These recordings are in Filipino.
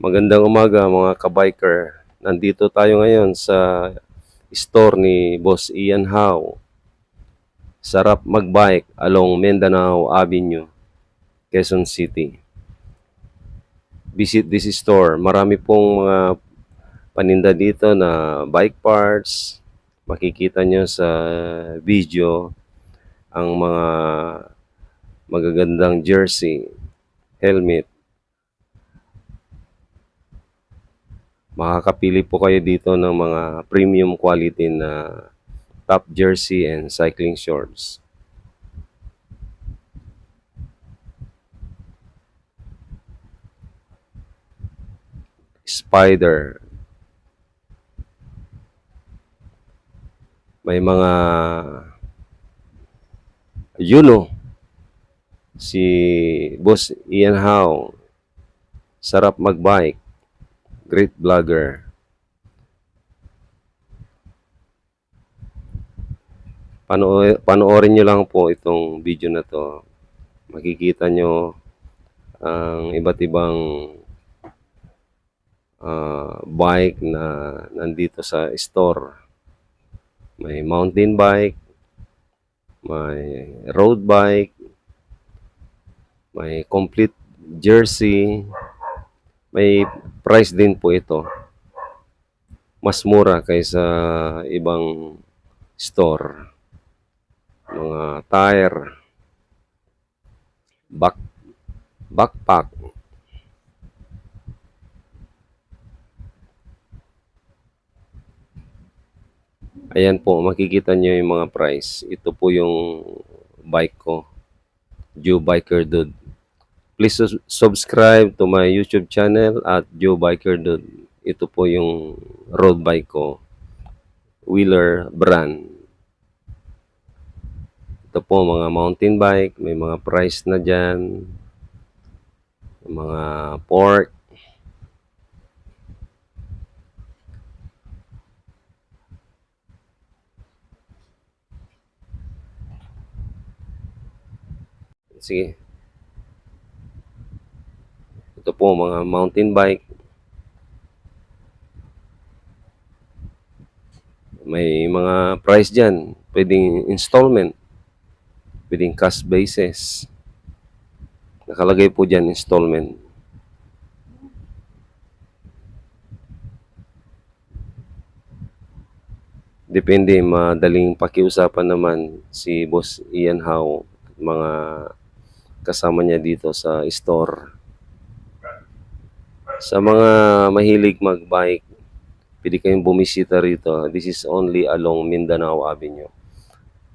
Magandang umaga mga ka-biker. Nandito tayo ngayon sa store ni Boss Ian Howe. Sarap magbike along Mindanao Avenue, Quezon City. Visit this store. Marami pong mga paninda dito na bike parts. Makikita nyo sa video ang mga magagandang jersey, helmet. Makakapili po kayo dito ng mga premium quality na top jersey and cycling shorts. Spider. May mga si Boss Ian Howe. Sarap magbike. Great vlogger. Panoorin nyo lang po itong video na to. Makikita nyo ang iba't ibang bike na nandito sa store. May mountain bike, may road bike, may complete jersey, may price din po ito. Mas mura kaysa ibang store. Mga tire, backpack. Ayan po, makikita nyo yung mga price. Ito po yung bike ko, Joe Biker Dude. Please subscribe to my YouTube channel at Joe Biker Dude. Ito po yung road bike ko, Wheeler brand. Ito po mga mountain bike, may mga price na dyan. Mga pork. Sige. Ito po mga mountain bike. May mga price dyan. Pwedeng installment. Pwedeng cash basis. Nakalagay po dyan installment. Depende, madaling pakiusapan naman si Boss Ian Howe at mga kasama niya dito sa store. Sa mga mahilig magbike, pwede kayong bumisita rito. This is only along Mindanao Avenue.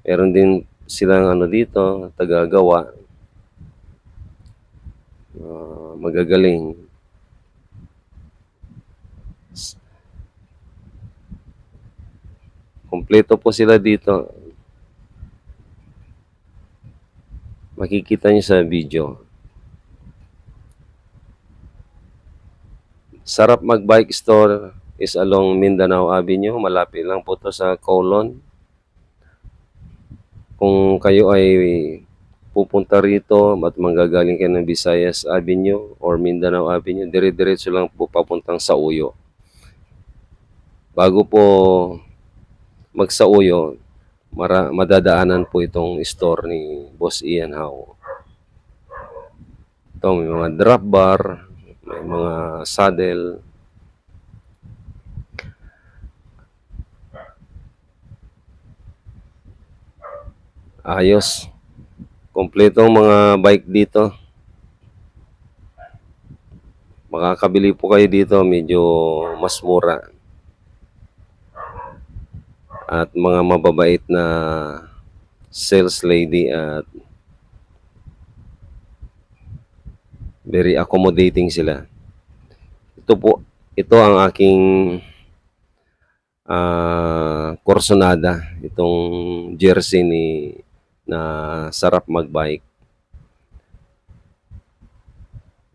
Meron din silang dito, tagagawa. Magagaling. Kompleto po sila dito. Makikita nyo sa video. Sarap magbike store is along Mindanao Avenue. Malapit lang po to sa Colon. Kung kayo ay pupunta rito at manggagaling kayo ng Visayas Avenue or Mindanao Avenue, dire-diretso lang po papuntang Sauyo. Bago po magsauyo, madadaanan po itong store ni Boss Ian Howe. Ito, may mga drop bar, may mga saddle. Ayos. Kompletong mga bike dito. Makakabili po kayo dito, medyo mas mura. At mga mababait na sales lady at very accommodating sila. Ito ang aking Corsonada, itong jersey na sarap magbike.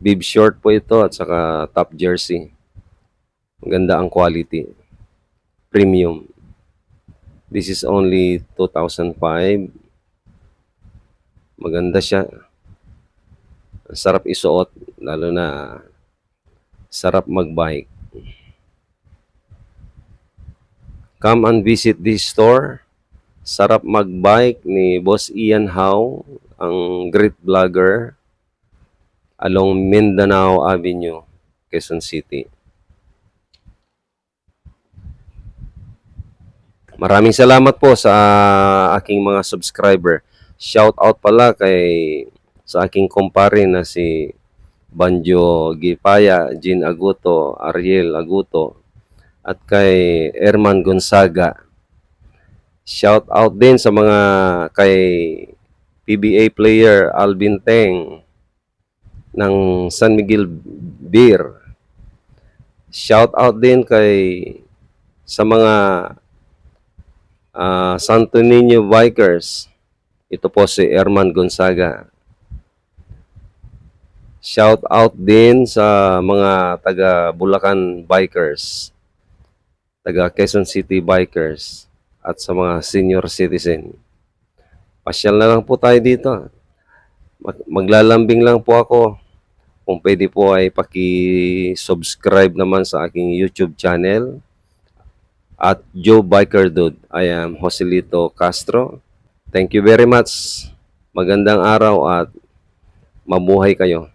Bib short po ito at saka top jersey. Maganda ang quality. Premium. This is only 2005. Maganda siya. Sarap isuot, lalo na Sarap magbike. Come and visit this store. Sarap magbike ni Boss Ian Howe, ang great vlogger along Mindanao Avenue, Quezon City. Maraming salamat po sa aking mga subscriber. Shout out pala sa aking kumpare na si Banjo Gipaya, Jean Aguto, Ariel Aguto, at kay Herman Gonzaga. Shout out din sa mga kay PBA player Alvin Teng ng San Miguel Beer. Shout out din sa mga Santo Niño Bikers. Ito po si Herman Gonzaga. Shout out din sa mga taga Bulacan Bikers, taga Quezon City Bikers, at sa mga senior citizen. Pasyal na lang po tayo dito. Maglalambing lang po ako. Kung pwede po ay paki-subscribe naman sa aking YouTube channel at Joe Biker Dude. I am Joselito Castro. Thank you very much. Magandang araw at mabuhay kayo.